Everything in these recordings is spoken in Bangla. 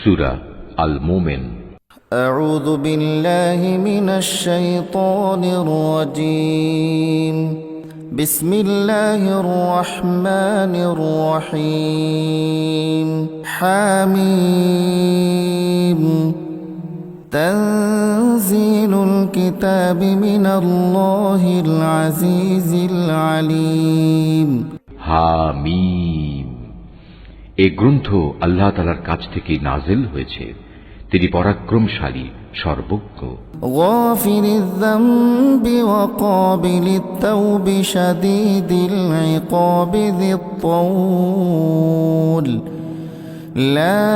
সূরা আল মুমিন। أعوذ بالله من الشيطان الرجيم بسم الله الرحمن الرحيم حميم تنزيل الكتاب من الله العزيز العليم হামিম, এই গ্রন্থ আল্লাহ তাআলার কাছ থেকে নাজিল হয়েছে, তিনি পরাক্রমশালী সর্বজ্ঞ। غافر الذنب وقابل التوب شديد العقاب ذي الطول لا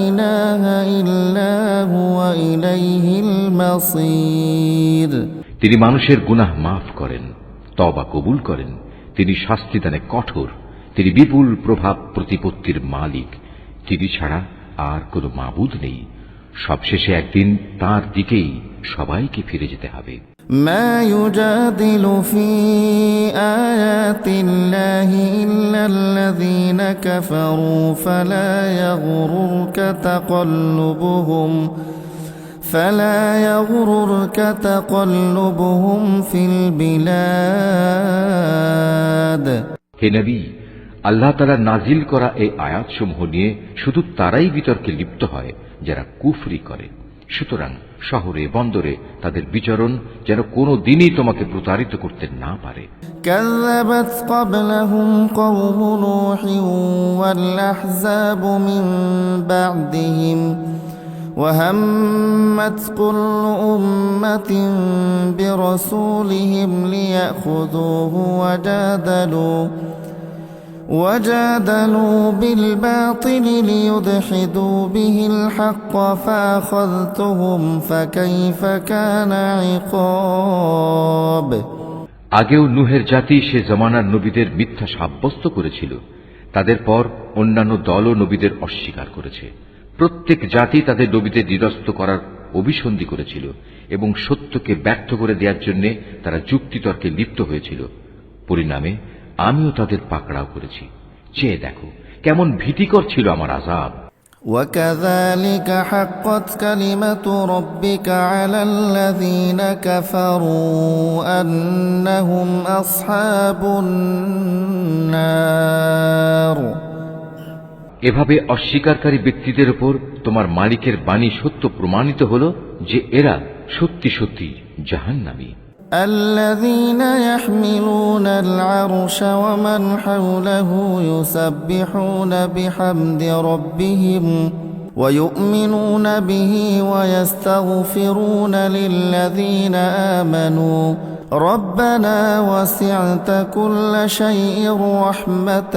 إله إلا هو إليه المصير। তিনি মানুষের গুনাহ মাফ করেন, তওবা কবুল করেন, তিনি শাস্তিদানে কঠোর, তিনি বিপুল প্রভাব প্রতিপত্তির মালিক, তিনি ছাড়া আর কোনো মাবুদ নেই। সবশেষে একদিন তার দিকেই সবাইকে ফিরে যেতে হবে। ما يجادل في آيات الله إلا الذين كفروا فلا يغررك تقلبهم في البلاد। হে নবী, আল্লাহ তাআলা নাজিল করা এই আয়াতসমূহ নিয়ে শুধু তারাই বিতর্কে লিপ্ত হয় যারা কুফরি করে। সুতরাং শহরে বন্দরে তাদের বিচরণ যেন কোনো দিনই তোমাকে প্রতারিত করতে না পারে। كذبت قبلهم قوم نوح والأحزاب من بعدهم وهمت كل أمة برسولهم ليأخذوه وجادلوا بالباطل ليدحضوا به الحق فأخذتهم فكيف كان عقاب। আগেও নূহের জাতি সে জমানার নবীদের মিথ্যা সাব্যস্ত করেছিল, তাদের পর অন্যান্য দলও নবীদের অস্বীকার করেছে। প্রত্যেক জাতি তাদের নবীদের নিরস্ত করার অভিসন্ধি করেছিল এবং সত্যকে ব্যর্থ করে দেওয়ার জন্য তারা যুক্তিতর্কে লিপ্ত হয়েছিল। পরিণামে আমিও তাদের পাকড়াও করেছি। চেয়ে দেখো কেমন ভীতিকর ছিল আমার আযাব। وكذلك حقت كلمة ربك على الذين كفروا أنهم أصحاب النار। এভাবে অস্বীকারী ব্যক্তিদের উপর তোমার মালিকের বাণী সত্য প্রমাণিত হল যে এরা সত্যি সত্যি জাহান্নামী। الذين يحملون العرش ومن حوله يسبحون بحمد ربهم ويؤمنون به ويستغفرون للذين آمنوا ربنا وسعت كل شيء رحمة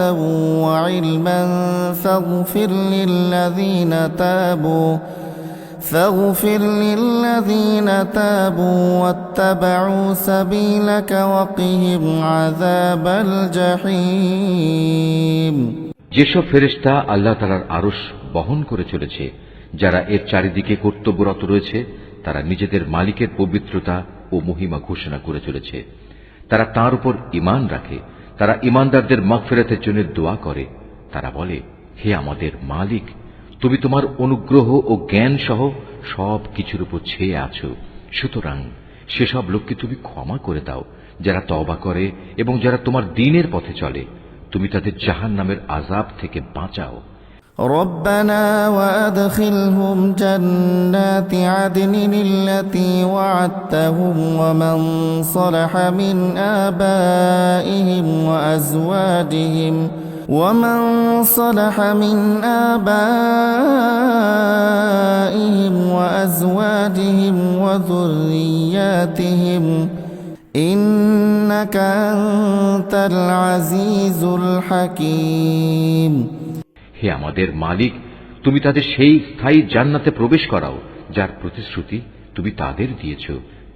وعلما فاغفر للذين تابوا واتبعوا سبيلك وقهم عذاب الجحيم। যেসব ফেরেশতা আল্লাহ তাআলার আরশ বহন করে চলেছে, যারা এর চারিদিকে কর্তব্যরত রয়েছে, তারা নিজেদের মালিকের পবিত্রতা ও মহিমা ঘোষণা করে চলেছে। তারা তাঁর উপর ঈমান রাখে, তারা ঈমানদারদের মাগফিরাতের জন্য দোয়া করে। তারা বলে, হে আমাদের মালিক, তুমি তোমার অনুগ্রহ ও জ্ঞান সহ সব কিছুর উপর ছেয়ে আছো, সুতরাং সেসব লোককে তুমি ক্ষমা করে দাও যারা তওবা করে এবং যারা তোমার দ্বীনের পথে চলে। তুমি তাদের জাহান্নামের আযাব থেকে বাঁচাও। ربنا وأدخلهم جنات عدن التي وعدتهم ومن صلح من آبائهم وأزواجهم وذرياتهم إنك أنت العزيز الحكيم। হে আমাদের মালিক, তুমি তাদের সেই স্থায়ী জান্নাতে প্রবেশ করাও যার প্রতিশ্রুতি তুমি তাদের দিয়েছ।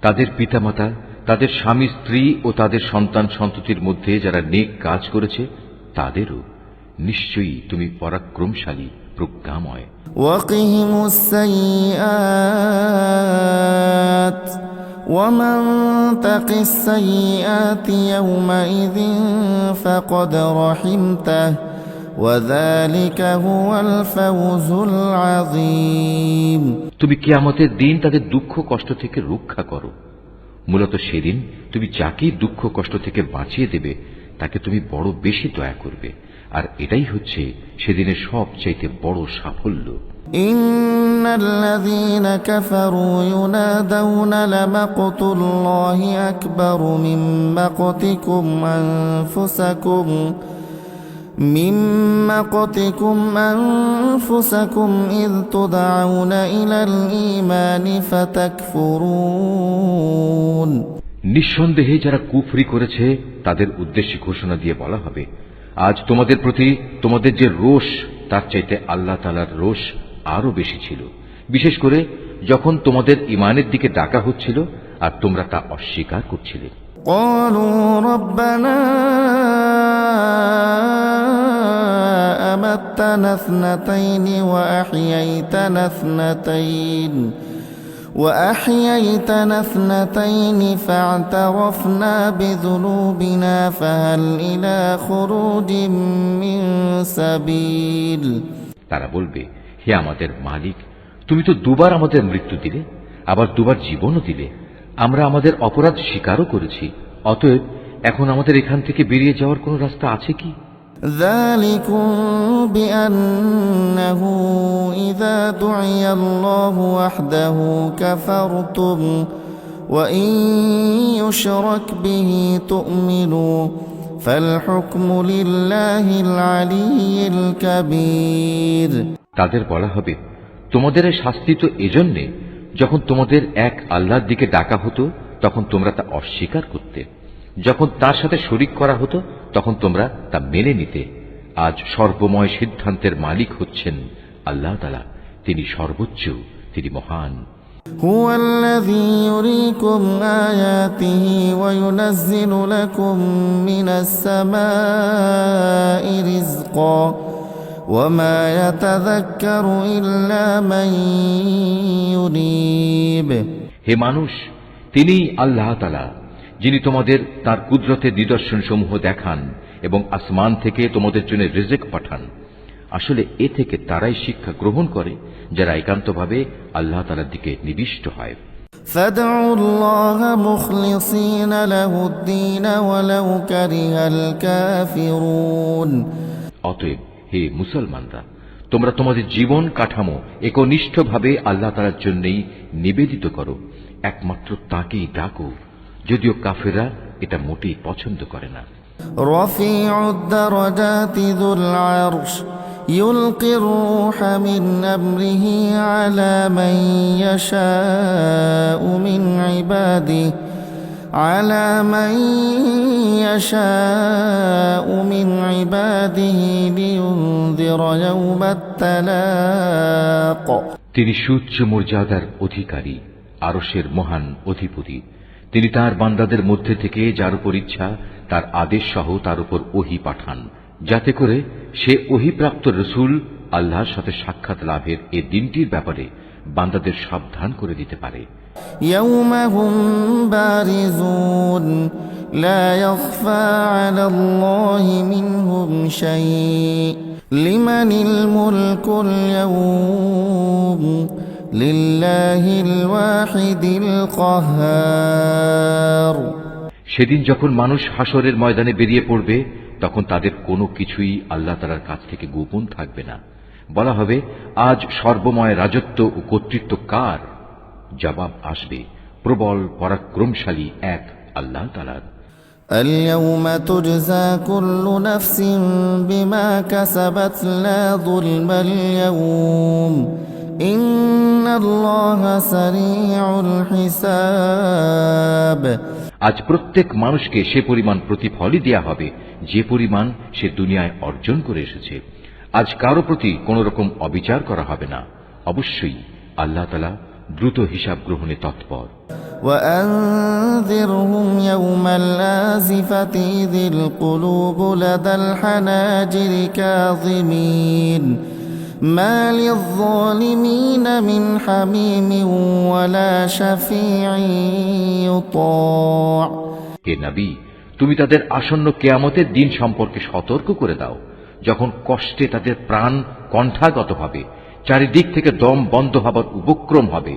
তাদের পিতামাতা, তাদের স্বামী স্ত্রী ও তাদের সন্তান সন্ততির মধ্যে যারা নেক কাজ করেছে তাদেরও নিশ্চয়ই তুমি পরাক্রমশালী প্রজ্ঞাময়। وقهم السيئات ومن تق السيئات يومئذ فقد رحمته وذلك هو الفوز العظيم তুমি কিয়ামতের দিন তাদের দুঃখ কষ্ট থেকে রক্ষা করো। মূলত সেদিন তুমি যাকেই দুঃখ কষ্ট থেকে বাঁচিয়ে দেবে তাকে তুমি বড় বেশি দয়া করবে, আর এটাই হচ্ছে সেদিনের সবচাইতে বড় সাফল্য। إن الذين كفروا ينادون لمقت الله أكبر من مقتكم أنفسكم إذ تدعون إلى الإيمان فتكفرون নিঃসন্দেহে যারা কুফরি করেছে তাদের উদ্দেশ্যে ঘোষণা দিয়ে বলা হবে, আজ তোমাদের প্রতি তোমাদের যে রোষ তার চাইতে আল্লাহ তাআলার রোষ আরো বেশি ছিল, বিশেষ করে যখন তোমাদের ঈমানের দিকে ডাকা হচ্ছিল আর তোমরা তা অস্বীকার করছিলে। قالوا ربنا أمتنا اثنتين وأحييتنا اثنتين فاعترفنا بذنوبنا فهل إلى خروج من سبيل তারা বলবে, হে আমাদের মালিক, তুমি তো দুবার আমাদের মৃত্যু দিলে, আবার দুবার জীবনও দিলে, আমরা আমাদের অপরাধ স্বীকারও করেছি, অতএব এখন আমাদের এখান থেকে বেরিয়ে যাওয়ার কোনো রাস্তা আছে কি? ذلكم بأنه إذا دعي الله وحده كفرتم وإن يشرك به تؤمنوا فالحكم لله العلي الكبير তাদের বলা হবে, তোমাদের এই শাস্তি তো এজন্যে যখন তোমাদের এক আল্লাহর দিকে ডাকা হতো তখন তোমরা তা অস্বীকার করতে, যখন তার সাথে শরীক করা হতো তখন তোমরা তা মেনে নিতে। আজ সর্বময় সিদ্ধান্তের মালিক হচ্ছেন আল্লাহ তাআলা, তিনি সর্বোচ্চ, তিনি মহান। هو الذي يريكم آياته وينزل لكم من السماء رزقا وما يتذكر إلا من ينيب হে মানুষ, তিনি আল্লাহ তাআলা যিনি তোমাদের তার কুদরতের নিদর্শন সমূহ দেখান এবং আসমান থেকে তোমাদের জন্য রিজিক পাঠান। আসলে এ থেকে তারাই শিক্ষা গ্রহণ করে যারা একান্তভাবে আল্লাহ তাআলার দিকে নিবিষ্ট হয়। فادعوا الله مخلصين له الدين ولو كره الكافرون অতএব হে মুসলমানরা, তোমরা তোমাদের জীবন কাঠামো একনিষ্ঠভাবে আল্লাহ তাআলার জন্যই নিবেদিত করো, একমাত্র তাকেই ডাকো, যদিও কাফেররা এটা মোটেই পছন্দ করে না। رفيع الدرجات ذو العرش يلقي الروح من أمره على من يشاء من عباده لينذر يوم التلاق তিনি সুউচ্চ মর্যাদার অধিকারী, আরশের মহান অধিপতি। তিনি তার বান্দাদের মধ্যে থেকে যার উপর ইচ্ছা তার আদেশ সহ তার উপর ওহী পাঠান, যাতে করে সে ওহীপ্রাপ্ত রসূল আল্লাহর সাথে সাক্ষাৎ লাভের এ দিনটির ব্যাপারে বান্দাদের সাবধান করে দিতে পারে। يوم هم بارزون لا يخفى على الله منهم شيء لمن الملك اليوم لله الواحد القهار সেদিন যখন মানুষ হাসরের ময়দানে বেরিয়ে পড়বে তখন তাদের কোনো কিছুই আল্লাহ তাআলার কাছ থেকে গোপন থাকবে না। বলা হবে, আজ সর্বময় রাজত্ব ও কর্তৃত্ব কার? জবাব আসবে, প্রবল পরাক্রমশালী এক আল্লাহ তাআলার। اليوم تجزى كل نفس بما كسبت لا ظلم اليوم إن الله سريع الحساب আজ প্রত্যেক মানুষকে সে পরিমাণ প্রতিফলই দেয়া হবে যে পরিমাণ সে দুনিয়ায় অর্জন করে এসেছে। আজ কারো প্রতি কোন রকম অবিচার করা হবে না। অবশ্যই আল্লাহ তাআলা দ্রুত হিসাব গ্রহণে তৎপর। وأنذرهم يوم الآزفة إذ القلوب لدى الحناجر كاظمين ما للظالمين من حميم ولا شفيع يطاع হে নবী, তুমি তাদের আসন্ন কিয়ামতের দিন সম্পর্কে সতর্ক করে দাও, যখন কষ্টে তাদের প্রাণ কণ্ঠাগত হবে, চারিদিক থেকে দম বন্ধ হবার উপক্রম হবে,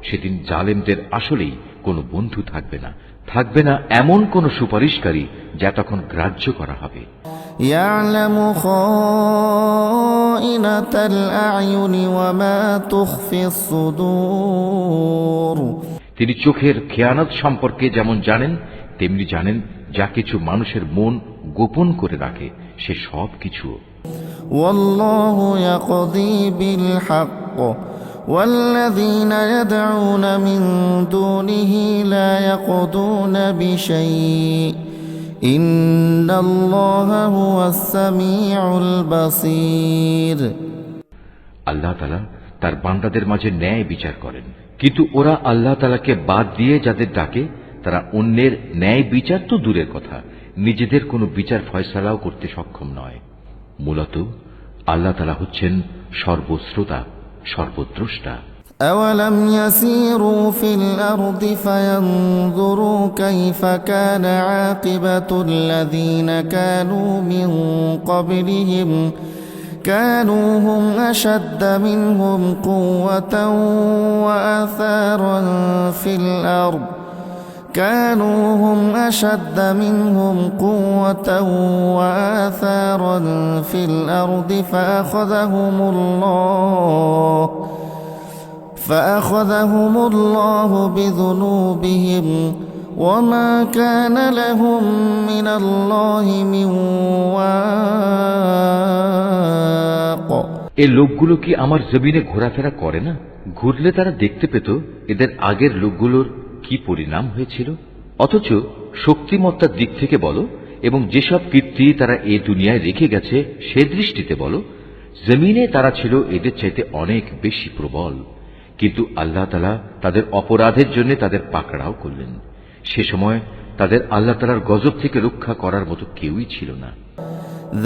সেদিন জালেমদের আসলেই কোনো বন্ধু থাকবে না, থাকবে না এমন কোন সুপারিশকারী যা তখন গ্রাহ্য করা হবে। يعلم خائنة الأعين وما تخفي الصدور তিনি চোখের খেয়ানত সম্পর্কে যেমন জানেন, তেমনি জানেন যা কিছু মানুষের মন গোপন করে রাখে সে সব কিছু। والله يقضي بالحق والذين يدعون من دونه لا يقضون بشيء إن الله هو السميع البصير আল্লাহ তাআলা তার বান্দাদের মাঝে ন্যায় বিচার করেন, কিন্তু ওরা আল্লাহ তাআলাকে বাদ দিয়ে যাদের ডাকে তারা অন্যের ন্যায় বিচার তো দূরের কথা, নিজেদের কোনো বিচার ফয়সালাও করতে সক্ষম নয়। মূলত আল্লাহ তাআলা হচ্ছেন সর্বশ্রোতা, সর্বদ্রষ্টা। أولم يسيروا في الأرض فينظروا كيف كان عاقبة الذين كانوا من قبلهم كانوا هم أشد منهم قوة وآثارا في الأرض فأخذهم الله بذنوبهم وما كان لهم من الله من واق এই লোকগুলো কি আমার জমিনে ঘোরাফেরা করে না? ঘুরলে তারা দেখতে পেত এদের আগের লোকগুলোর কি পরিণাম হয়েছিল। অথচ শক্তিমত্তার দিক থেকে বলো এবং যেসব কীর্তি তারা এ দুনিয়ায় রেখে গেছে সে দৃষ্টিতে বলো, জমিনে তারা ছিল এদের চাইতে অনেক বেশি প্রবল। কিন্তু আল্লাহ তাআলা তাদের অপরাধের জন্য তাদের পাকড়াও করলেন। সে সময় তাদের আল্লাহ তাআলার গজব থেকে রক্ষা করার মতো কেউই ছিল না।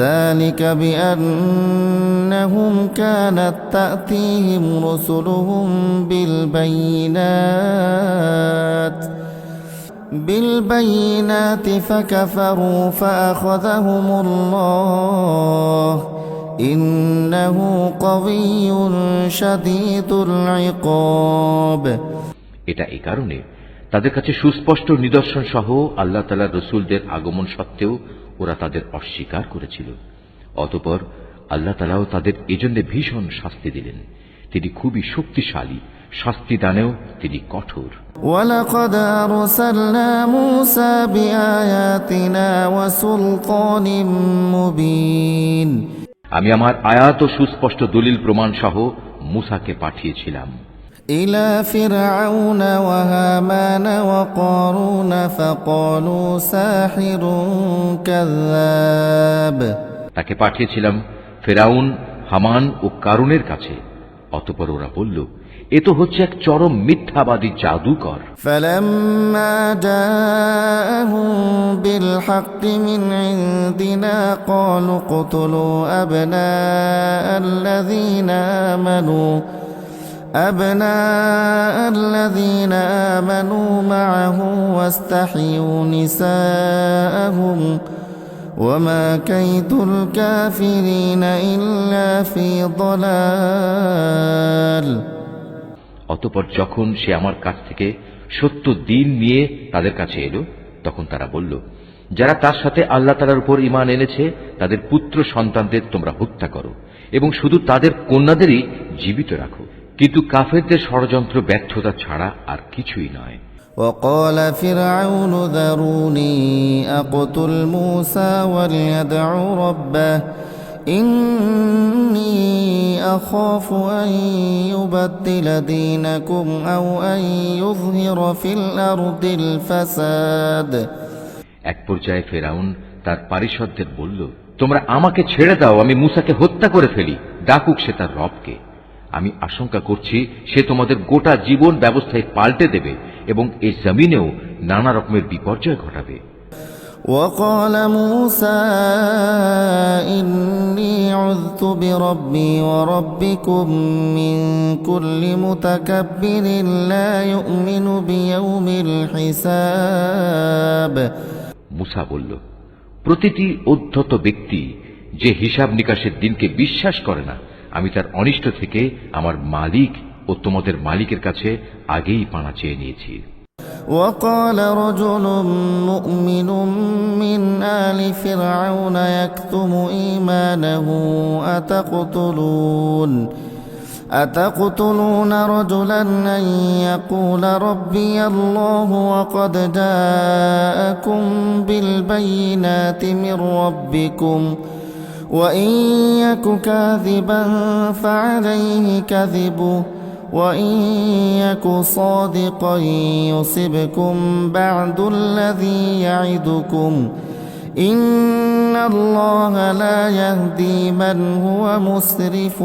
ذلك بأنهم كانت تأتيهم رسلهم بالبينات فكفروا فأخذهم الله إنه قوي شديد العقاب এটা এই কারণে তাদের কাছে সুস্পষ্ট নিদর্শন সহ আল্লাহ তাআলার রাসূলদের আগমন সত্ত্বেও ওরা তাদের অস্বীকার করেছিল। অতঃপর আল্লাহ তাআলাও তাদের এজন্য ভীষণ শাস্তি দিলেন। তিনি খুবই শক্তিশালী, শাস্তি দানেও তিনি কঠোর। وَلَقَدْ أَرْسَلْنَا مُوسَى بِآيَاتِنَا وَسُلْطَانٍ مُبِينٍ আমি আমার আয়াত ও সুস্পষ্ট দলিল প্রমাণ সহ মূসাকে পাঠিয়েছিলাম إلى فرعون وهامان وقارون فقالوا ساحر كذاب তাকে পাঠিয়েছিলাম ফেরাউন, হামান ও কারুনের কাছে। অতঃপর ওরা বলল, এ তো হচ্ছে এক চরম মিথ্যাবাদী জাদুকর। فلما جاءهم بالحق من عندنا قالوا اقتلوا أبناء الذين آمنوا معه واستحيوا نساءهم وما كيد الكافرين إلا في ضلال অতঃপর যখন সে আমার কাছ থেকে সত্য দিন নিয়ে তাদের কাছে এলো, তখন তারা বলল, যারা তার সাথে আল্লাহ তাআলার উপর ঈমান এনেছে তাদের পুত্র সন্তানদের তোমরা হত্যা করো এবং শুধু তাদের কন্যাদেরই জীবিত রাখো, কিন্তু কাফেরদের ষড়যন্ত্র ব্যর্থতা ছাড়া আর কিছুই নয়। وقال فرعون ذروني أقتل موسى وليدع ربه إني أخاف أن يبدل دينكم أو أن يظهر في الأرض الفساد এক পর্যায়ে ফেরাউন তার পারিষদদের বলল, তোমরা আমাকে ছেড়ে দাও, আমি মূসাকে হত্যা করে ফেলি, ডাকুক সে তার রবকে। আমি আশঙ্কা করছি সে তোমাদের গোটা জীবন ব্যবস্থায় পাল্টে দেবে এবং এই জমিনেও নানা রকমের বিপর্যয় ঘটাবে। وقال موسى إني عذت بربي وربكم من كل متكبر لا يؤمن بيوم الحساب মূসা বলল, প্রতিটি উদ্ধত ব্যক্তি যে হিসাব নিকাশের দিনকে বিশ্বাস করে না, আমি তার অনিষ্ট থেকে আমার মালিক ও তোমাদের মালিকের কাছে আগেই পানা চেয়ে নিয়েছি। وقال رجل مؤمن من آل فرعون يكتم إيمانه أتقتلون رجلا أن يقول ربي الله وقد جاءكم بالبينات من ربكم وإن يك كاذبا فعليه كذبه وإن يك صادقا يصبكم بعد الذي يعدكم إن الله لا يهدي من هو مسرف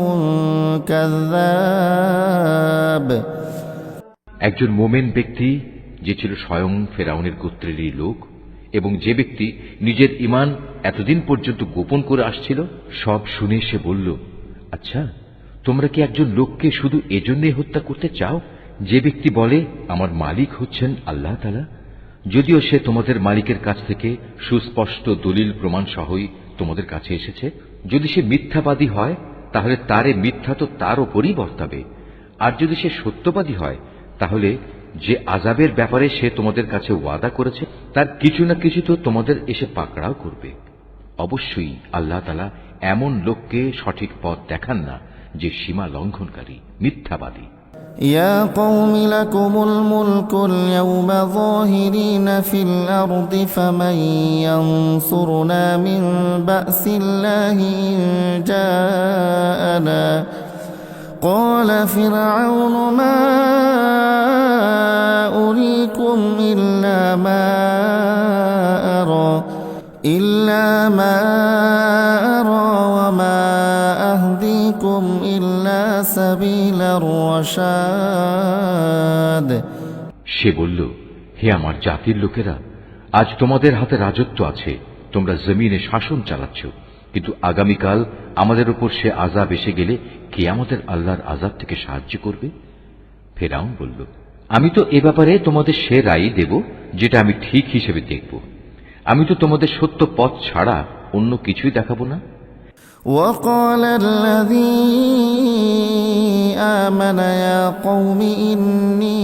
كذاب। একজন মোমেন ব্যক্তি যে ছিল স্বয়ং ফেরাউনের গোত্রেরই লোক এবং যে ব্যক্তি নিজের ঈমান এতদিন পর্যন্ত গোপন করে আসছিল, সব শুনে সে বলল, আচ্ছা, তোমরা কি একজন লোককে শুধু এজন্যই হত্যা করতে চাও যে ব্যক্তি বলে আমার মালিক হচ্ছেন আল্লাহ তাআলা, যদিও সে তোমাদের মালিকের কাছ থেকে সুস্পষ্ট দলিল প্রমাণ সহই তোমাদের কাছে এসেছে? যদি সে মিথ্যাবাদী হয় তাহলে তার এ মিথ্যা তো তার ওপরই বর্তাবে, আর যদি সে সত্যবাদী হয় তাহলে যে আযাবের ব্যাপারে সে তোমাদের কাছে ওয়াদা করেছে তার কিছু না কিছু তো তোমাদের এসে পাকড়াও করবে। অবশ্যই আল্লাহ তাআলা এমন লোককে সঠিক পথ দেখান না যে সীমা লঙ্ঘনকারী, মিথ্যাবাদী। يا قوم لكم الملك اليوم ظاهرين في الأرض فمن ينصرنا من بأس الله إن جاءنا قال فرعون ما أريكم إلا ما أرى وما أهديكم إلا سبيل الرشاد। সে বলল, হে আমার জাতির লোকেরা, আজ তোমাদের হাতে রাজত্ব আছে, তোমরা জমিনে শাসন চালাচ্ছ, কিন্তু আগামীকাল আমাদের উপর সে আযাব এসে গেলে কে আমাদের আল্লাহর আযাব থেকে সাহায্য করবে? ফেরাউন বলল, আমি তো এ ব্যাপারে তোমাদের সে রায় দেব যেটা আমি ঠিক হিসেবে দেখব। আমি তো তোমাদের সত্য পথ ছাড়া অন্য কিছুই দেখাবো না। وقال الذي آمن يا قوم إني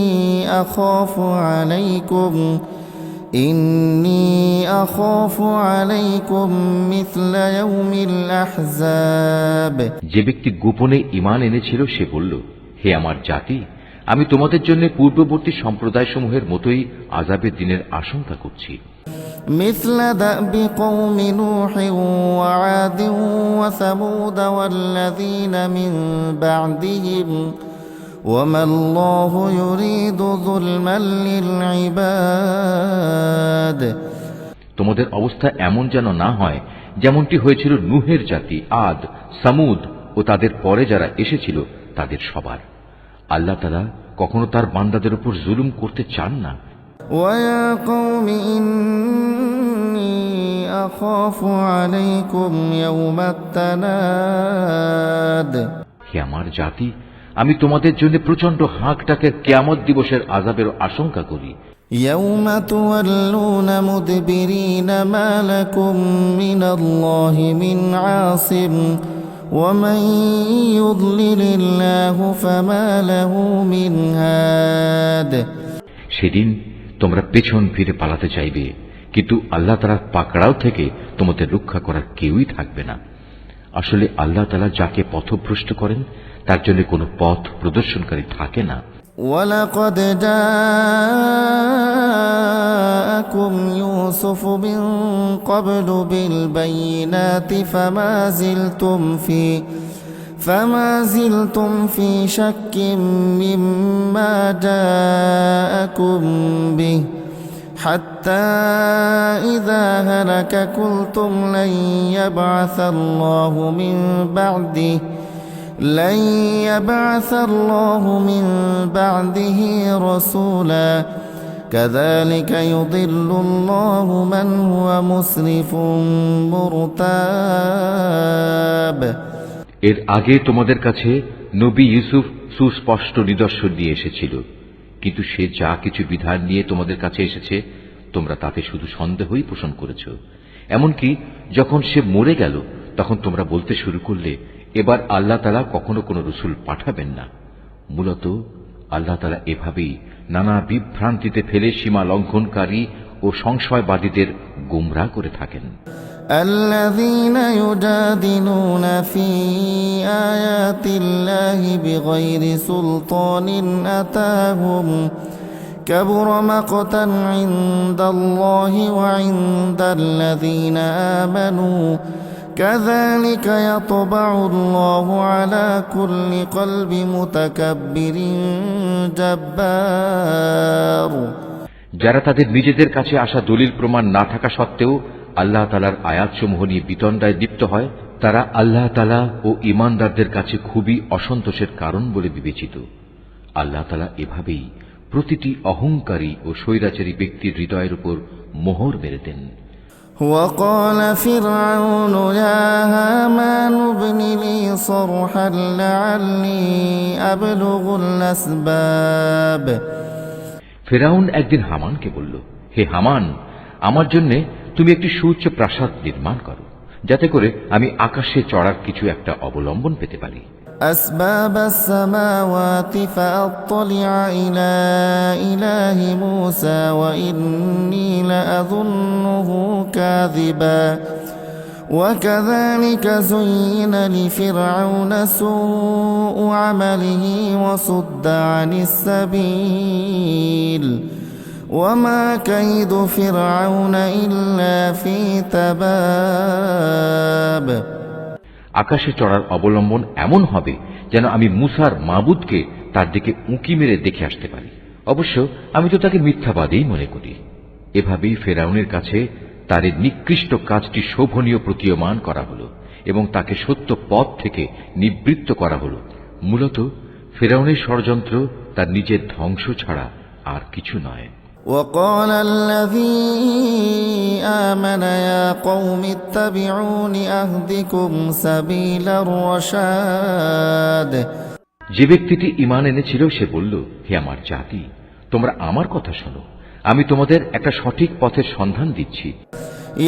أخاف عليكم مثل يوم الأحزاب। যে ব্যক্তি গোপনে ঈমান এনেছিল সে বলল, হে আমার জাতি, আমি তোমাদের জন্য পূর্ববর্তী সম্প্রদায়সমূহের মতোই আযাবের দিনের আশঙ্কা করছি। مثل دأب قوم نوح وعاد وثمود والذين من بعدهم وما الله يريد ظلما للعباد। তোমাদের অবস্থা এমন যেন না হয় যেমনটি হয়েছিল নূহের জাতি, আদ, সামুদ ও তাদের পরে যারা এসেছিল তাদের সবার। আল্লাহ তাআলা কখনো তার বান্দাদের উপর জুলুম করতে চান না। ويا قوم إني أخاف عليكم يوم التناد। হে আমার জাতি, আমি তোমাদের জন্য প্রচন্ড হাঁক ডাকের কিয়ামত দিবসের আযাবের আশঙ্কা করি। يوم تولون مدبرين ما لكم من الله من عاصم ومن يضلل الله فما له من هاد। সেদিন তোমরা পেছন ফিরে পালাতে চাইবে, কিন্তু আল্লাহ তাআলার পাকড়াও থেকে তোমাদের রক্ষা করার কেউই থাকবে না। আসলে আল্লাহ তাআলা যাকে পথভ্রষ্ট করেন তার জন্য কোনো পথ প্রদর্শনকারী থাকে না। وَلَقَدْ جَاءَكُمْ يُوسُفُ مِنْ قَبْلُ بِالْبَيِّنَاتِ فما زلتم في شك مما جاءكم به حتى إذا هلك قلتم لن يبعث الله من بعده رسولا كذلك يضل الله من هو مسرف مرتاب। এর আগে তোমাদের কাছে নবী ইউসুফ সুস্পষ্ট নিদর্শন নিয়ে এসেছিল, কিন্তু সে যা কিছু বিধান নিয়ে তোমাদের কাছে এসেছে তোমরা তাতে শুধু সন্দেহই পোষণ করেছ। এমনকি যখন সে মরে গেল তখন তোমরা বলতে শুরু করলে, এবার আল্লাহ তাআলা কখনো কোনো রসুল পাঠাবেন না। মূলত আল্লাহ তাআলা এভাবেই নানা বিভ্রান্তিতে ফেলে সীমা লঙ্ঘনকারী ও সংশয়বাদীদের গোমরাহ করে থাকেন। الذين يجادلون في آيات الله بغير سلطان أتاهم كبر مقتا عند الله وعند الذين آمنوا كذلك يطبع الله على كل قلب متكبر جبار। যারা তাদের নিজেদের কাছে আসা দলিল প্রমাণ না থাকা সত্ত্বেও আল্লাহ তাআলার আয়াতসমূহ নিয়ে বিতণ্ডায় লিপ্ত হয়, তারা আল্লাহ তাআলা ও ঈমানদারদের কাছে খুবই অসন্তোষের কারণ বলে বিবেচিত। আল্লাহ তাআলা এভাবেই প্রতিটি অহংকারী ও স্বৈরাচারী ব্যক্তির হৃদয়ের উপর মোহর মেরে দেন। وقال فرعون يا هامان ابن لي صرحا لعلي أبلغ الأسباب। ফেরাউন একদিন হামানকে বলল, হে হামান, আমার জন্য তুমি একটি সুউচ্চ প্রাসাদ নির্মাণ করো, যাতে করে আমি আকাশে চড়ার কিছু একটা অবলম্বন পেতে পারি। أسباب السماوات فأطلع إلى إله موسى وإني لأظنه كاذبا وكذلك زين لفرعون سوء عمله وصد عن السبيل وما كيد فرعون إلا في تباب। আকাশে চড়ার অবলম্বন এমন হবে যেন আমি মুসার মাবুদকে তার দিকে উঁকি মেরে দেখে আসতে পারি। অবশ্য আমি তো তাকে মিথ্যাবাদী মনে করি। এভাবেই ফেরাউনের কাছে তার এই নিকৃষ্ট কাজটি শোভনীয় প্রতীয়মান করা হল এবং তাকে সত্য পথ থেকে নিবৃত্ত করা হল। মূলত ফেরাউনের ষড়যন্ত্র তার নিজের ধ্বংস ছাড়া আর কিছু নয়। وقال الذي آمن يا قوم اتبعون أهدكم سبيل الرشاد। যে ব্যক্তিটি ঈমান এনেছিল সে বলল, হে আমার জাতি, তোমরা আমার কথা শোনো, আমি তোমাদের একটা সঠিক পথের সন্ধান দিচ্ছি।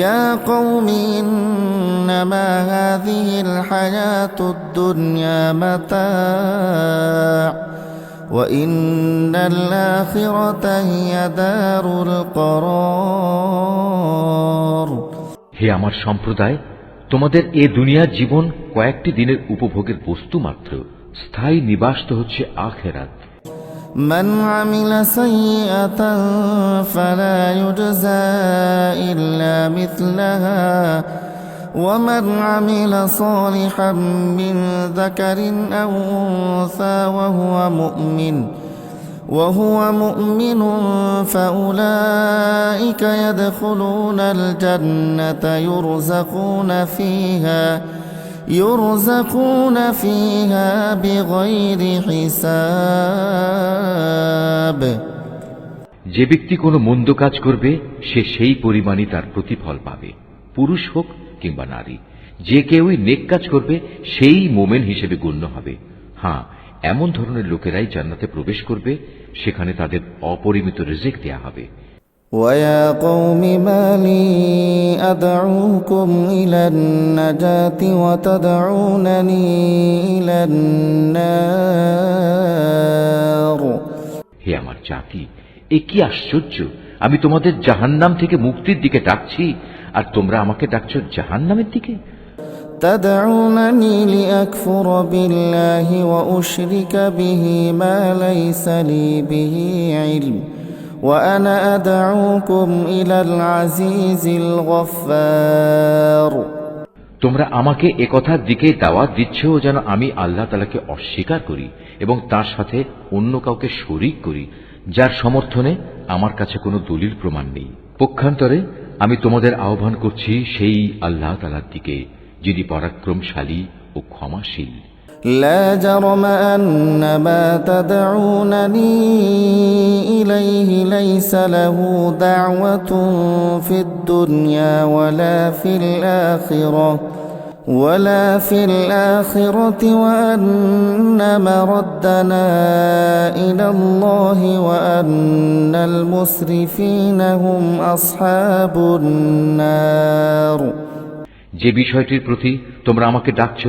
يا قوم إنما هذه الحياة الدنيا متاع وإن الآخرة هي دار القرار। হে আমার সম্প্রদায়, তোমাদের এ দুনিয়ার জীবন কয়েকটি দিনের উপভোগের বস্তু মাত্র, স্থায়ী নিবাস তো হচ্ছে আখিরাত। من عمل سيئة فلا يجزى إلا مثلها ومن عمل صالحا من ذكر أو أنثى وهو مؤمن فأولئك يدخلون الجنة يرزقون فيها بغير حساب। যে ব্যক্তি কোনো মন্দ কাজ করবে সে সেই পরিমাণই তার প্রতিফল পাবে, পুরুষ হোক কিংবা নারী। যে কেউই নেক কাজ করবে সেই মোমেন হিসেবে গণ্য হবে। হ্যাঁ, এমন ধরনের লোকেরাই জান্নাতে প্রবেশ করবে, সেখানে তাদের অপরিমিত রিজিক দেয়া হবে। ويا قوم ما لي أدعوكم إلى النجاة وتدعونني إلى النار। হে আমার জাতি, এ কি আশ্চর্য! আমি তোমাদের জাহান্নাম থেকে মুক্তির দিকে ডাকছি, আর তোমরা আমাকে ডাকছো জাহান্নামের দিকে। تدعونني لأكفر بالله وأشرك به ما ليس لي به علم وأنا أدعوكم إلى العزيز الغفار। তোমরা আমাকে একথার দিকে দাওয়াত দিচ্ছ যেন আমি আল্লাহ তাআলাকে অস্বীকার করি এবং তার সাথে অন্য কাউকে শরীক করি, যার সমর্থনে আমার কাছে কোনো দলিল প্রমাণ নেই। পক্ষান্তরে আমি তোমাদের আহ্বান করছি সেই আল্লাহ তাআলার দিকে, যিনি পরাক্রমশালী ও ক্ষমাশীল। لا جرم أن ما تدعونني إليه ليس له دعوة في الدنيا ولا في الآخرة وأن مردنا إلى الله وأن المسرفين هم أصحاب النار। যে বিষয়টির প্রতি তোমরা আমাকে ডাকছ,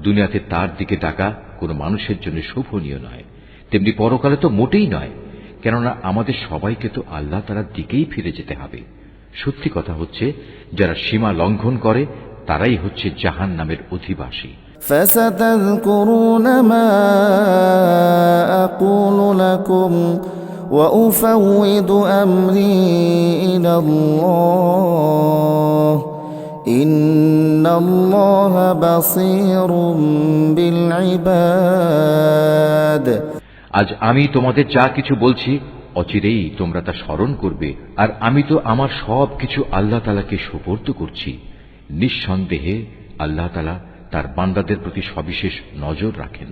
দুনিয়াতে তার দিকে ডাকা কোনো মানুষের জন্য শোভনীয় নয়, তেমনি পরকালে তো মোটেই নয়, কেননা আমাদের সবাইকে তো আল্লাহ তাআলার দিকেই ফিরে যেতে হবে। সত্যি কথা হচ্ছে, যারা সীমা লঙ্ঘন করে তারাই হচ্ছে জাহান্নামের অধিবাসী। فستذكرون ما أقول لكم وأفوض أمري إلى الله إن الله بصير بالعباد। আজ আমি তোমাদের যা কিছু বলছি অচিরেই তোমরা তা স্মরণ করবে, আর আমি তো আমার সব কিছু আল্লাহ তাআলাকে সুপর্দ করছি। নিঃসন্দেহে আল্লাহ তাআলা তার বান্দাদের প্রতি সবিশেষ নজর রাখেন।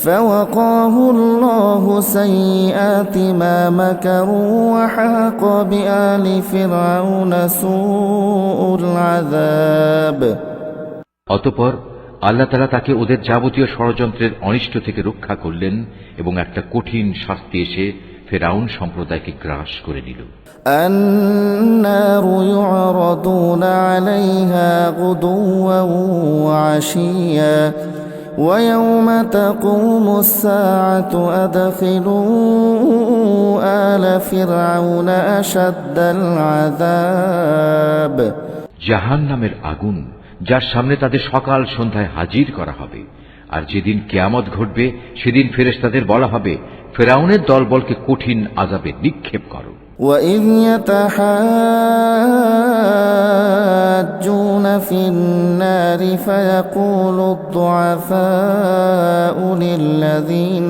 فوقاه الله سيئات ما مكروا وحاق بآل فرعون سوء العذاب। অতঃপর আল্লাহ তাআলা তাকে ওদের যাবতীয় ষড়যন্ত্রের অনিষ্ট থেকে রক্ষা করলেন এবং একটা কঠিন শাস্তি এসে ফেরাউন সম্প্রদায়কে গ্রাস করে নিল। النار يعرضون عليها غدوا وعشيا ويوم تقوم الساعة أدخلوا آل فرعون أشد العذاب। জাহান্নামের আগুন, যার সামনে তাদের সকাল সন্ধ্যায় হাজির করা হবে, আর যেদিন কিয়ামত ঘটবে সেদিন ফেরেশতাদের বলা হবে, ফেরাউনের দলবলকে কঠিন আযাবে নিক্ষেপ করো। وَإِذْ يَتَحَاجُّونَ فِي النَّارِ فَيَقُولُ الضُّعَفَاءُ لِلَّذِينَ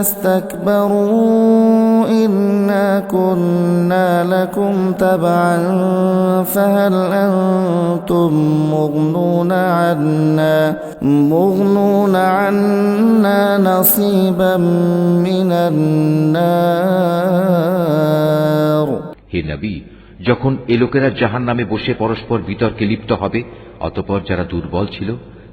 اسْتَكْبَرُوا إِنَّا كُنَّا لَكُمْ تَبَعًا فَهَلْ أَنْتُمْ مُغْنُونَ عَنَّا نَصِيبًا مِنَ النَّارِ। হে নবী, যখন এ লোকেরা জাহান্নামে বসে পরস্পর বিতর্কে লিপ্ত হবে, অতঃপর যারা দুর্বল ছিল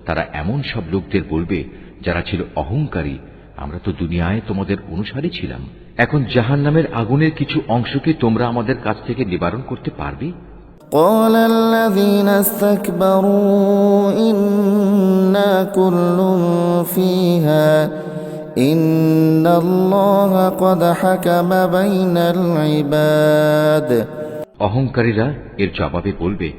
তারা এমন সব লোকদের বলবে যারা ছিল অহংকারী, আমরা তো দুনিয়ায় তোমাদের অনুসারী ছিলাম, এখন জাহান্নামের আগুনের কিছু অংশকে তোমরা আমাদের কাছ থেকে নিবারণ করতে পারবে? قال الذين استكبروا إنا كل فيها إن الله قد حكم بين العباد। অহংকারীরা এর জবাবে বলবে,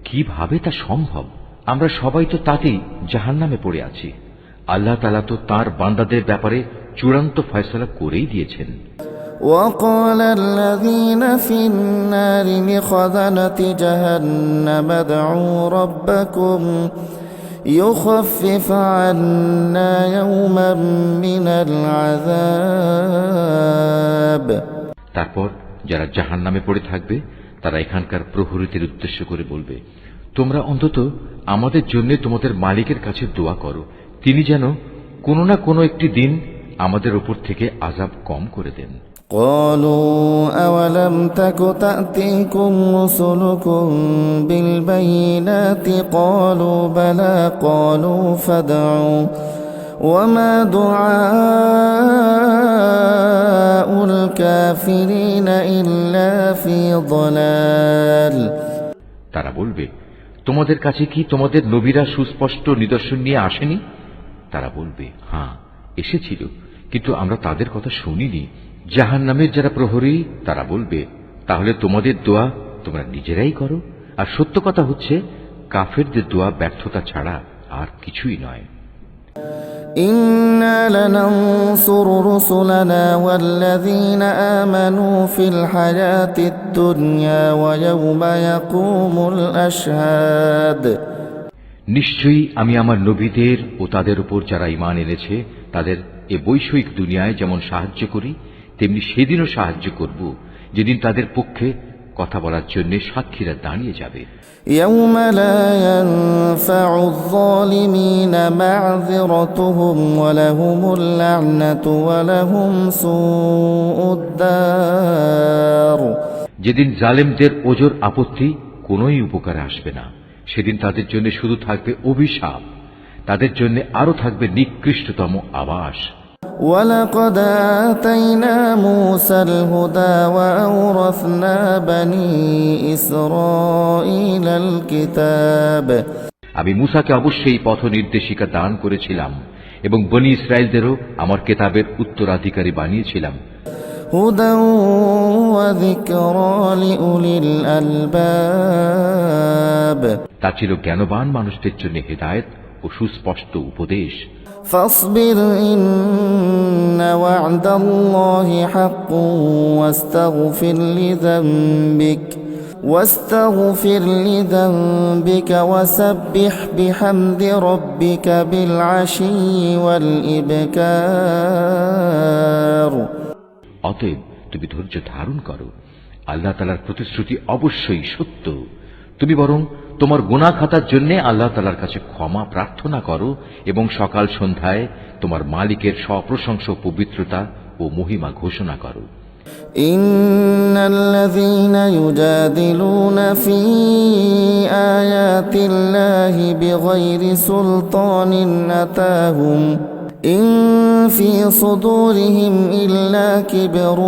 কিভাবে তা সম্ভব? আমরা সবাই তো তাতেই জাহান্নামে পড়ে আছি, আল্লাহ তাআলা তো তাঁর বান্দাদের ব্যাপারে চূড়ান্ত ফয়সালা করেই দিয়েছেন। وقال الذين في النار لخزنة جهنم ادعوا ربكم يخفف عنا يوما من العذاب। তারপর যারা জাহান্নামে পড়ে থাকবে তারা এখানকার প্রহরীদের উদ্দেশ্য করে বলবে, তোমরা অন্তত আমাদের জন্য তোমাদের মালিকের কাছে দোয়া করো, তিনি যেন কোনো না কোনো একটি দিন আমাদের উপর থেকে আযাব কম করে দেন। قالوا أولم تك تأتيكم رسلكم بالبينات قالوا بلى قالوا فادعوا وما دعاء الكافرين إلا في ضلال। তারা বলবে, তোমাদের কাছে কি তোমাদের নবীরা সুস্পষ্ট নিদর্শন নিয়ে আসেনি? তারা বলবে, হ্যাঁ এসেছিল, কিন্তু আমরা তাদের কথা শুনিনি। জাহান্নামের যারা প্রহরী তারা বলবে, তাহলে তোমাদের দোয়া তোমরা নিজেরাই করো, আর সত্য কথা হচ্ছে কাফেরদের দোয়া ব্যর্থতা ছাড়া আর কিছুই নয়। إنا لننصر رسلنا والذين آمنوا في الحياة الدنيا ويوم يقوم الأشهاد। নিশ্চয়ই আমি আমার নবীদের ও তাদের উপর যারা ঈমান এনেছে তাদের এ বৈষয়িক দুনিয়ায় যেমন সাহায্য করি, তেমনি সেদিনও সাহায্য করব যেদিন তাদের পক্ষে কথা বলার জন্য সাক্ষীরা দাঁড়িয়ে যাবে। يوم لا ينفع الظالمين معذرتهم ولهم اللعنة ولهم سوء الدار। যেদিন জালেমদের ওজর আপত্তি কোনোই উপকারে আসবে না, সেদিন তাদের জন্য শুধু থাকবে অভিশাপ, তাদের জন্য আরো থাকবে নিকৃষ্টতম আবাস। ولقد آتينا موسى الهدى وأورثنا بني إسرائيل الكتاب আমি মূসাকে অবশ্যই পথ নির্দেশিকা দান করেছিলাম এবং বনী ইসরায়েলদেরও আমার কিতাবের উত্তরাধিকারী বানিয়েছিলাম। هدى وذكرى لأولي الألباب তা ছিল জ্ঞানবান মানুষদের জন্য হিদায়াত ও সুস্পষ্ট উপদেশ। فاصبر إن وعد الله حق واستغفر لذنبك وسبح بحمد ربك بالعشي والإبكار অতএব তুমি ধৈর্য ধারণ করো, আল্লাহ তাআলার প্রতিশ্রুতি অবশ্যই সত্য। তুমি বরং তোমার গুনাহ খাতার জন্য আল্লাহ তাআলার কাছে ক্ষমা প্রার্থনা করো এবং সকাল সন্ধ্যায় তোমার মালিকের সপ্রশংস পবিত্রতা ও মহিমা ঘোষণা করো। إن الذين يجادلون في آيات الله بغير سلطان أتاهم إن في صدورهم إلا كبر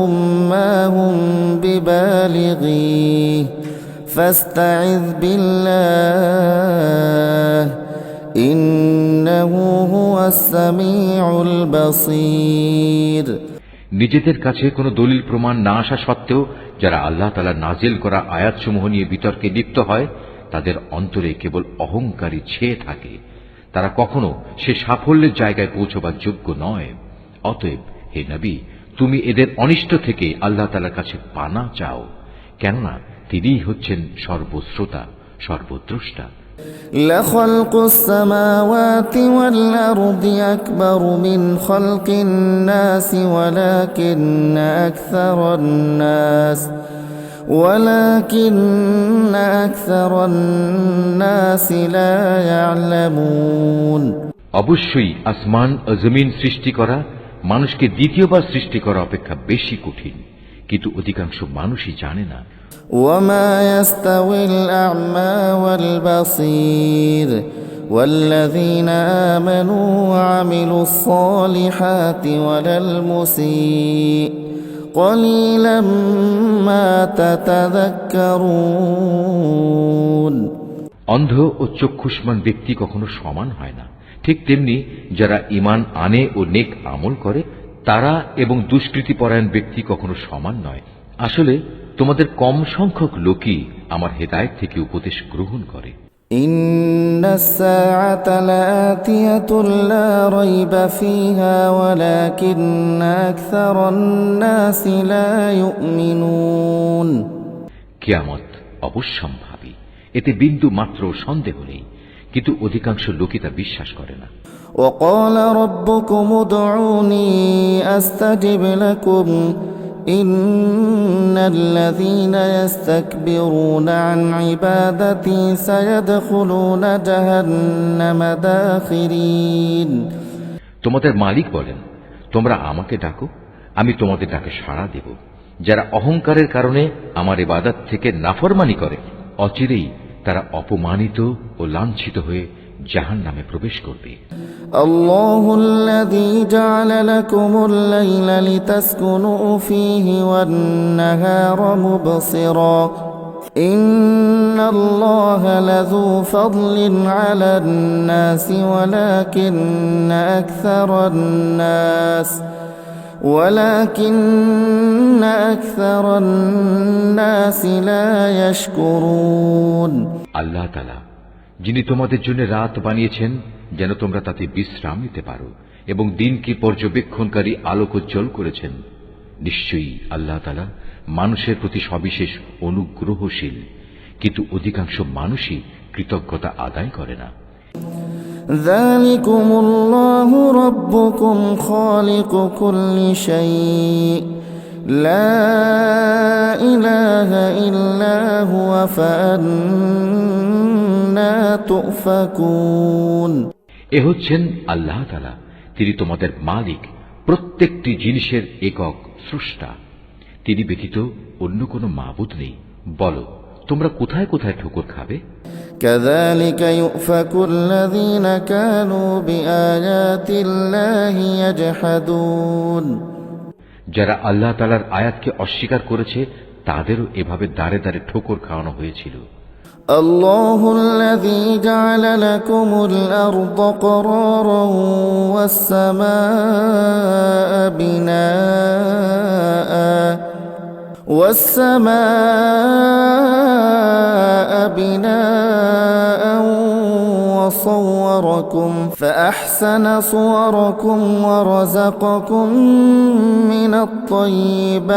ما هم ببالغيه فاستعذ بالله إنه هو السميع البصير নিজেদের কাছে কোনো দলিল প্রমাণ না আসা সত্ত্বেও যারা আল্লাহ তাআলা নাজিল করা আয়াতসমূহ নিয়ে বিতর্কে লিপ্ত হয়, তাদের অন্তরে কেবল অহংকারী ছেয়ে থাকে। তারা কখনো সে সাফল্যের জায়গায় পৌঁছবার যোগ্য নয়। অতএব হে নবী, তুমি এদের অনিষ্ট থেকে আল্লাহ তাআলার কাছে পানা চাও, কেননা তিনিই হচ্ছেন সর্বশ্রোতা, সর্বদ্রষ্টা। لخلق السماوات والأرض أكبر من خلق الناس ولكن أكثر الناس لا يعلمون অবশ্যই আসমান ও জমিন সৃষ্টি করা মানুষকে দ্বিতীয়বার সৃষ্টি করা অপেক্ষা বেশি কঠিন, কিন্তু অধিকাংশ মানুষই জানে না। وما يستوي الأعمى والبصير والذين آمنوا وعملوا الصالحات ولا المسيء قليلا ما تتذكرون অন্ধ ও চক্ষুষ্মান ব্যক্তি কখনো সমান হয় না, ঠিক তেমনি যারা ঈমান আনে ও নেক আমল করে তারা এবং দুষ্কৃতিপরায়ণ ব্যক্তি কখনো সমান নয়। আসলে তোমাদের কম সংখ্যক লোকই আমার হেদায়েত থেকে উপদেশ গ্রহণ করে। ইন্নাস সাআতা লাআতিয়াতুন লা রাইবা ফীহা ওয়ালাকিন্না আকসারান নাসি লা ইউমিনুন। কিয়ামত অবশ্যম্ভাবী, এতে বিন্দু মাত্র সন্দেহ নেই, কিন্তু অধিকাংশ লোকই তা বিশ্বাস করে না। وقال ربكم ادعوني أستجب لكم إن الذين يستكبرون عن عبادتي سيدخلون جهنم داخرين। তোমাদের মালিক বলেন, তোমরা আমাকে ডাকো, আমি তোমাদের ডাকে সাড়া দেব। যারা অহংকারের কারণে আমার ইবাদত থেকে নাফরমানি করে, অচিরেই তারা অপমানিত ও লাঞ্ছিত হয়ে জাহান্নামে প্রবেশ করবে। আল্লাহুল্লাযী জা'আলা লাকুমুল লাইলা লিতাসকুনু ফীহি ওয়ান নাহারা মুবসিরা ইন্নাল্লাহা লাযু ফাদলিন আলান নাসি ওয়ালাকিন্না আকসারান নাসি লা ইয়াশকুরুন। আল্লাহ তাআলা যিনি তোমাদের জন্য রাত বানিয়েছেন যেন তোমরা তাতে বিশ্রাম নিতে পারো এবং দিনকে পর্যবেক্ষণকারী আলোকোজ্জ্বল করেছেন, নিশ্চয়ই আল্লাহ তাআলা মানুষের প্রতি সবিশেষ অনুগ্রহশীল, কিন্তু অধিকাংশ মানুষই কৃতজ্ঞতা আদায় করে না। যালিকুমুল্লাহু রাব্বুকুম খালিকু কুল্লি শাইইন লা ইলাহা ইল্লা হুয়া ফাআন্না তুফাকুন। এ হচ্ছেন আল্লাহ তাআলা, তিনি তোমাদের মালিক, প্রত্যেকটি জিনিসের একক স্রষ্টা। তিনি ব্যতীত অন্য কোনো মাবুদ নেই। বলো, তোমরা কোথায় কোথায় ঠোকর খাবে? كذلك يؤفك الذين كانوا بآيات الله يجحدون যারা আল্লাহ তাআলার আয়াতকে অস্বীকার করেছে তাদেরও এভাবে দাঁড়ে দাঁড়ে ঠোকর খাওয়ানো হয়েছিল। الله الذي جعل لكم الأرض قرارا والسماء بناء وصوركم فأحسن صوركم ورزقكم من الطيبات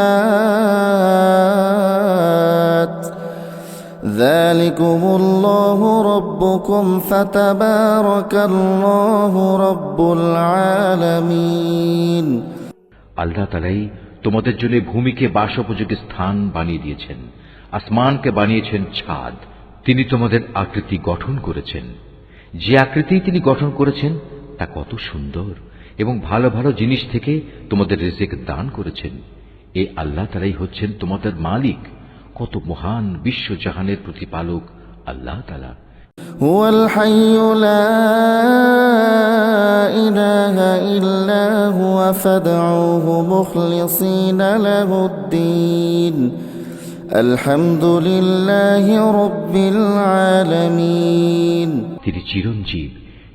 ذلكم الله ربكم فتبارك الله رب العالمين আল্লাহ তাআলাই তোমাদের জন্য ভূমিকে বাসোপযোগী স্থান বানিয়ে দিয়েছেন, আসমানকে বানিয়েছেন ছাদ। তিনি তোমাদের আকৃতি গঠন করেছেন। যে আকৃতি তিনি গঠন করেছেন তা কত সুন্দর, এবং ভালো ভালো জিনিস থেকে তোমাদের রিজিক দান করেছেন। এই আল্লাহ তাআলাই হচ্ছেন তোমাদের মালিক। কত মহান বিশ্বজাহানের প্রতিপালক আল্লাহ তাআলা। هو الحي لا إله إلا هو فادعوه مخلصين له الدين الحمد لله رب العالمين তিনি চিরঞ্জীব,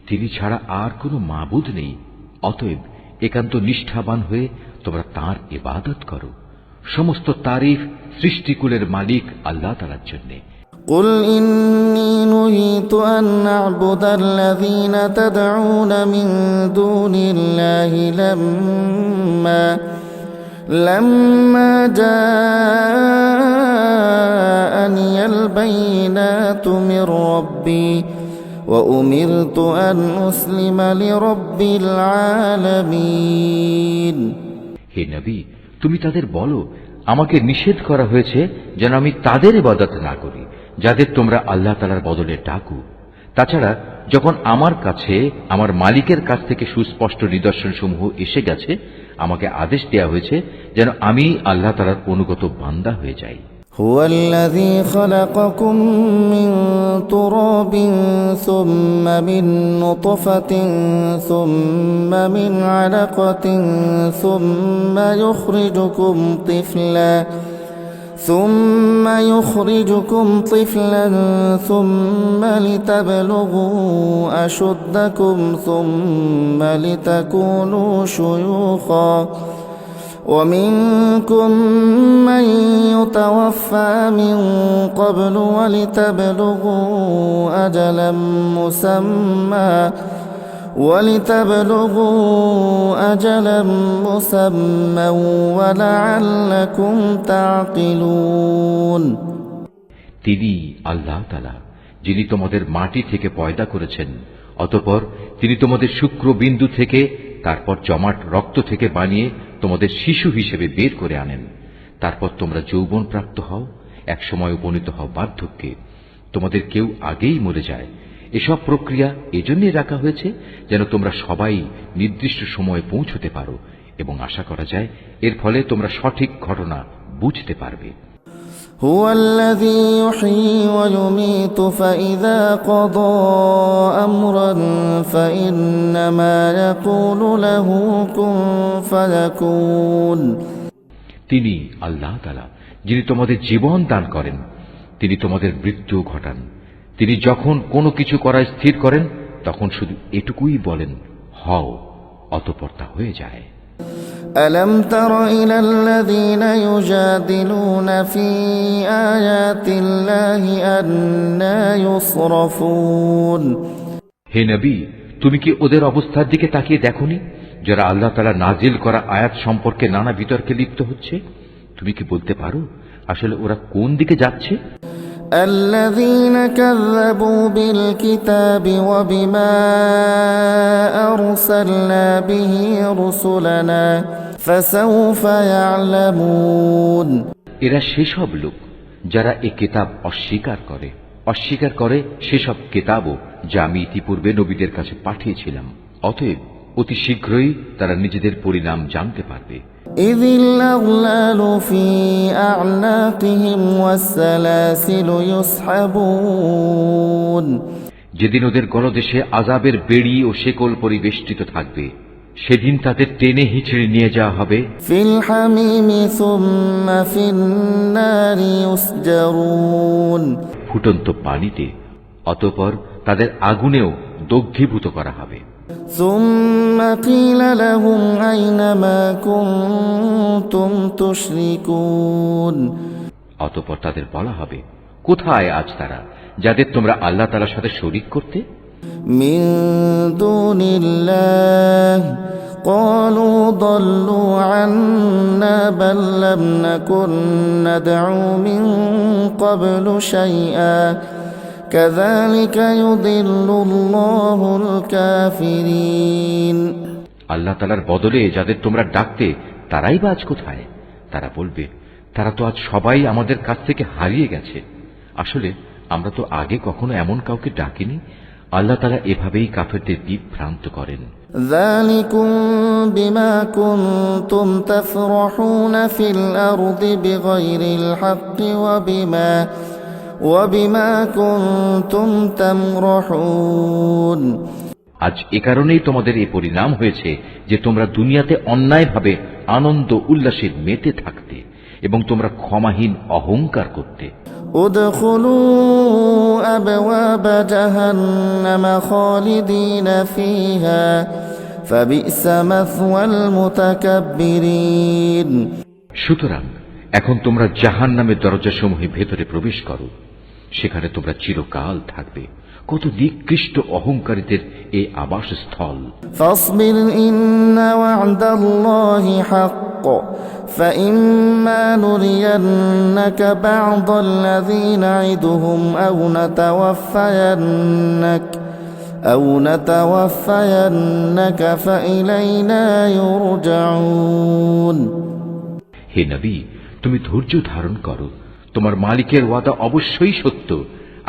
তিনি ছাড়া আর কোনো মাবুদ নেই। অতএব একান্ত নিষ্ঠাবান হয়ে তোমরা তাঁর ইবাদত করো। সমস্ত তারিফ সৃষ্টিকুলের মালিক আল্লাহ তাআলার জন্য। قل إني نهيت أن أعبد الذين تدعون من دون الله لما جاءني البينات من ربي وأمرت أن أسلم لرب العالمين হে নবী, তুমি তাদের বলো, আমাকে নিষেধ করা হয়েছে যেন আমি তাদের ইবাদত না করি যাদের তোমরা আল্লাহ তাআলার বদলে ডাকো। তাছাড়া যখন আমার কাছে আমার মালিকের কাছ থেকে সুস্পষ্ট নিদর্শনসমূহ এসে গেছে, আমাকে আদেশ দেওয়া হয়েছে যেন আমি আল্লাহ তাআলার অনুগত বান্দা হয়ে যাই। هو الذي خلقكم من تراب ثم من نطفة ثم من علقة ثم يخرجكم طفلا ثم لتبلغوا أشدكم ثم لتكونوا شيوخا ومنكم من يتوفى من قبل ولتبلغوا أجلا مسمى ولعلكم تعقلون তিনি আল্লাহ তাআলা, যিনি তোমাদের মাটি থেকে পয়দা করেছেন, অতঃপর তিনি তোমাদের শুক্র বিন্দু থেকে, তারপর জমাট রক্ত থেকে বানিয়ে তোমাদের শিশু হিসেবে বের করে আনেন। তারপর তোমরা যৌবন প্রাপ্ত হও, এক সময় উপনীত হও বার্ধক্যে। তোমাদের কেউ আগেই মরে যায়। এসব প্রক্রিয়া এজন্যই রাখা হয়েছে যেন তোমরা সবাই নির্দিষ্ট সময়ে পৌঁছতে পারো, এবং আশা করা যায় এর ফলে তোমরা সঠিক ঘটনা বুঝতে পারবে। هو الذي يحيي ويميت فإذا قضى أمرا فإنما يقول له كن فيكون তিনি আল্লাহ তাআলা, যিনি তোমাদের জীবন দান করেন, তিনি তোমাদের মৃত্যু ঘটান। তিনি যখন কোনো কিছু করা স্থির করেন তখন শুধু এটুকুই বলেন, হও, অতঃপর তা হয়ে যায়। ألم تر إلى الذين يجادلون في آيات الله أنى يصرفون হে নবী, তুমি কি ওদের অবস্থার দিকে তাকিয়ে দেখোনি, যারা আল্লাহ তাআলা নাজিল করা আয়াত সম্পর্কে নানা বিতর্কে লিপ্ত হচ্ছে? তুমি কি বলতে পারো আসলে ওরা কোন দিকে যাচ্ছে? الذين كذبوا بالكتاب وبما أرسلنا به رسلنا فسوف يعلمون এরা সেসব লোক যারা এই কিতাব অস্বীকার করে সেসব কিতাবও যা আমি ইতিপূর্বে নবীদের কাছে পাঠিয়েছিলাম। অতএব অতি শীঘ্রই তারা নিজেদের পরিণাম জানতে পারবে। إذ الأغلال في أعناقهم والسلاسل يسحبون যেদিন ওদের গলদেশে আযাবের বেড়ি ও শেকল পরিবেষ্টিত থাকবে, সেদিন তাদের টেনে হিঁচড়ে নিয়ে যাওয়া হবে في الحميم ثم في النار يسجرون ফুটন্ত পানিতে, অতঃপর তাদের আগুনেও দগ্ধীভূত করা হবে। ثم قيل لهم أين ما كنتم تشركون অতঃপর তাদের বলা হবে, কোথায় আজ তারা যাদের তোমরা আল্লাহ তাআলার সাথে শরীক করতে? من دون الله قالوا ضلوا عنا بل لم نكن ندعو من قبل شيئا كذلك يضل الله الكافرين আল্লাহ তাআলার বদলে যাদের তোমরা ডাকতে তারাই বা আজ কোথায়? তারা বলবে, তারা তো আজ সবাই আমাদের কাছ থেকে হারিয়ে গেছে। আসলে আমরা তো আগে কখনো এমন কাউকে ডাকিনি। আল্লাহ তাআলা এভাবেই কাফেরদের বিভ্রান্ত করেন। ذلكم بما كنتم تفرحون في الأرض بغير الحق وبما كنتم تمرحون আজ এ কারণেই তোমাদের এই পরিণাম হয়েছে যে তোমরা দুনিয়াতে অন্যায়ভাবে আনন্দ উল্লাসে মেতে থাকতে এবং তোমরা ক্ষমাহীন অহংকার করতে। ادخلوا أبواب جهنم خالدين فيها فبئس مثوى المتكبرين সুতরাং এখন তোমরা জাহান্নামের দরজাসমূহে ভেতরে প্রবেশ করো, সেখানে তোমরা চিরকাল থাকবে। কত নিকৃষ্ট অহংকারীদের এই আবাসস্থল। فاصبر إن وعد الله حق فإما نرينك بعض الذي نعدهم أو نتوفينك فإلينا يرجعون হে নবী, তুমি ধৈর্য ধারণ করো। তোমার মালিকের ওয়াদা অবশ্যই সত্য।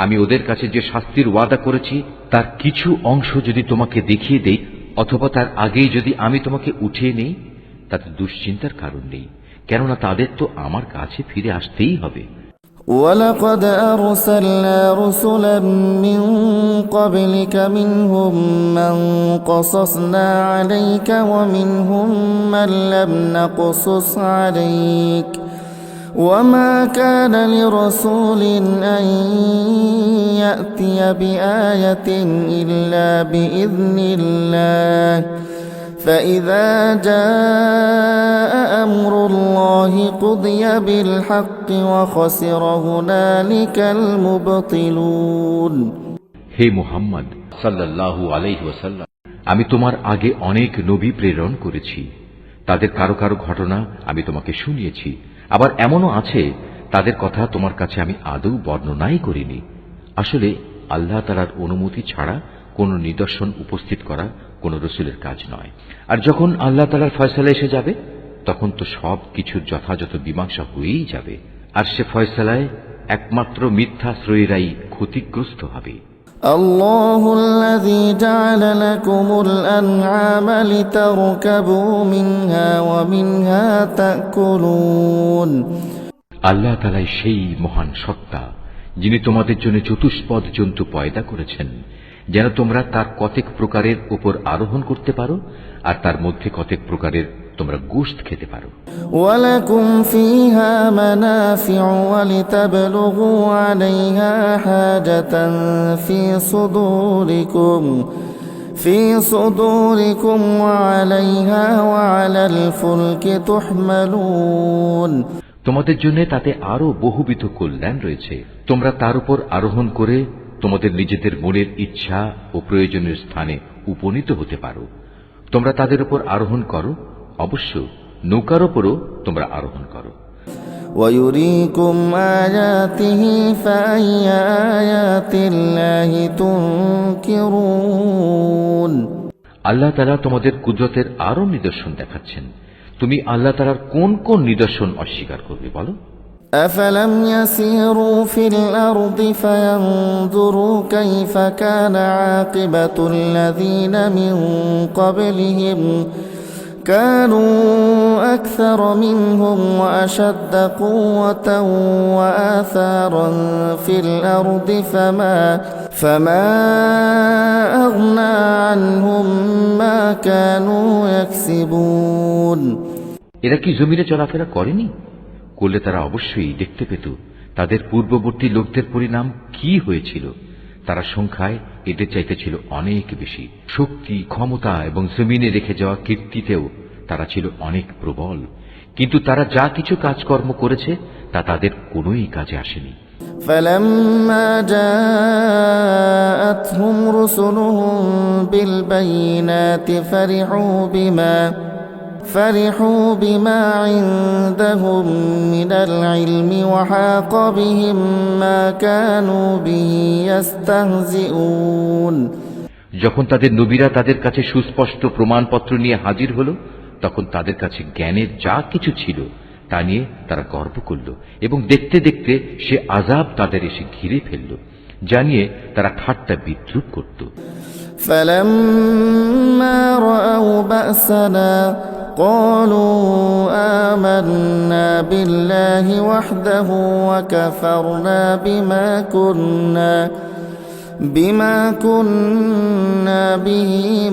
আমি ওদের কাছে যে শাস্তির ওয়াদা করেছি তার কিছু অংশ যদি তোমাকে দেখিয়ে দেই, অথবা তার আগেই যদি আমি তোমাকে উঠিয়ে নেই, তাতে দুশ্চিন্তার কারণ নেই, কেননা তাদের তো আমার কাছে ফিরে আসতেই হবে। ولقد أرسلنا رسلا من قبلك منهم من قصصنا عليك ومنهم من لم نقصص عليك وما كان لرسول أن يأتي بآية إلا بإذن الله فإذا جاء أمر الله قضي بالحق وخسر هنالك المبطلون হে মুহাম্মদ সাল্লাল্লাহু আলাইহি ওয়াসাল্লাম, আমি তোমার আগে অনেক নবী প্রেরণ করেছি। তাদের কারো কারো ঘটনা আমি তোমাকে শুনিয়েছি, আবার এমনও আছে তাদের কথা তোমার কাছে আমি আদৌ বর্ণনাই করিনি। আসলে আল্লাহ তাআলার অনুমতি ছাড়া কোনো নিদর্শন উপস্থিত করা কোন রসুলের কাজ নয়। আর যখন আল্লাহ তাআলার ফয়সালা এসে যাবে, তখন তো সব কিছুর যথাযথ মীমাংসা হয়েই যাবে, আর সে ফয়সালায় একমাত্র মিথ্যাশ্রয়ীরাই ক্ষতিগ্রস্ত হবে। الله الذي جعل لكم الأنعام لتركبوا منها ومنها تأكلون আল্লাহ তাআলাই সেই মহান সত্তা যিনি তোমাদের জন্য চতুষ্পদ জন্তু পয়দা করেছেন, যেন তোমরা তার কতেক প্রকারের উপর আরোহণ করতে পারো, আর তার মধ্যে কতেক প্রকারের তোমরা গোশত খেতে পারো। ولكم فيها منافع ولتبلغوا عليها حاجة في صدوركم وعليها وعلى الفلك تحملون তোমাদের জন্য তাতে আরো বহুবিধ কল্যাণ রয়েছে। তোমরা তার উপর আরোহণ করে তোমাদের নিজেদের মনের ইচ্ছা ও প্রয়োজনের স্থানে উপনীত হতে পারো। তোমরা তাদের উপর আরোহণ করো, অবশ্য নৌকার উপরও তোমরা আরোহণ করো। ويريكم آياته فأي آيات الله تنكرون আল্লাহ তাআলা তোমাদের কুদরতের আরো নিদর্শন দেখাচ্ছেন। তুমি আল্লাহ তাআলার কোন কোন নিদর্শন অস্বীকার করবে বলো? أفلم يسيروا في الأرض فينظروا كيف كان عاقبة الذين من قبلهم كانوا أكثر منهم وأشد قوة وآثارا في الأرض فما أغنى عنهم ما كانوا يكسبون এরা কি জমিনে চলাফেরা করেনি? করলে তারা অবশ্যই দেখতে পেত তাদের পূর্ববর্তী লোকদের পরিণাম কি হয়েছিল। তারা সংখ্যায় এদের চাইতে ছিল অনেক বেশি, শক্তি, ক্ষমতা এবং জমিনে রেখে যাওয়া কীর্তিতেও তারা ছিল অনেক প্রবল। কিন্তু তারা যা কিছু কাজকর্ম করেছে তা তাদের কোনোই কাজে আসেনি। فلما جاءتهم رسلهم بالبينات فرحوا بما عندهم من العلم وحاق بهم ما كانوا به يستهزئون যখন তাদের নবীরা তাদের কাছে সুস্পষ্ট প্রমাণপত্র নিয়ে হাজির হল, তখন তাদের কাছে জ্ঞানের যা কিছু ছিল তা নিয়ে তারা গর্ব করল এবং দেখতে দেখতে সে আযাব তাদের এসে ঘিরে ফেলল, যা নিয়ে তারা ঠাট্টা বিদ্রূপ করত। فلما رأوا بأسنا قالوا آمنا بالله وحده وكفرنا بما كنا به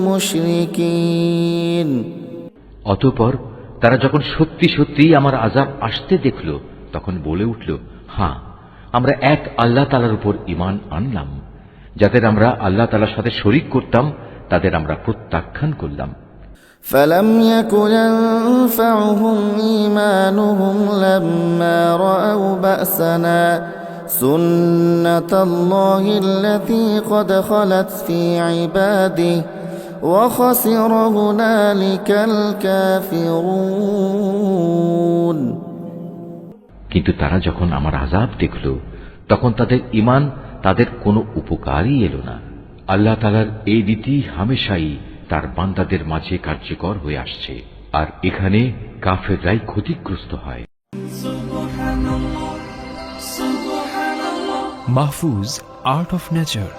مشركين অতঃপর তারা যখন সত্যি সত্যি আমার আযাব আসতে দেখল, তখন বলে উঠল, হ্যাঁ, আমরা এক আল্লাহ তাআলার উপর ঈমান আনলাম। যাদের আমরা আল্লাহ তাআলার সাথে শরীক করতাম তাদের আমরা প্রত্যাখ্যান করলাম। فلم يكن ينفعهم إيمانهم لما رأوا بأسنا سنة الله التي قد خلت في عباده وخسر هنالك الكافرون কিন্তু তারা যখন আমার আযাব দেখল, তখন তাদের ঈমান তাদের কোনো উপকারই এলো না। আল্লাহ তাআলার এই রীতি হামেশাই তার বান্দাদের মাঝে কার্যকর হয়ে আসছে, আর এখানে কাফেররাই ক্ষতিগ্রস্ত হয়। Mahfuz, Art of Nature.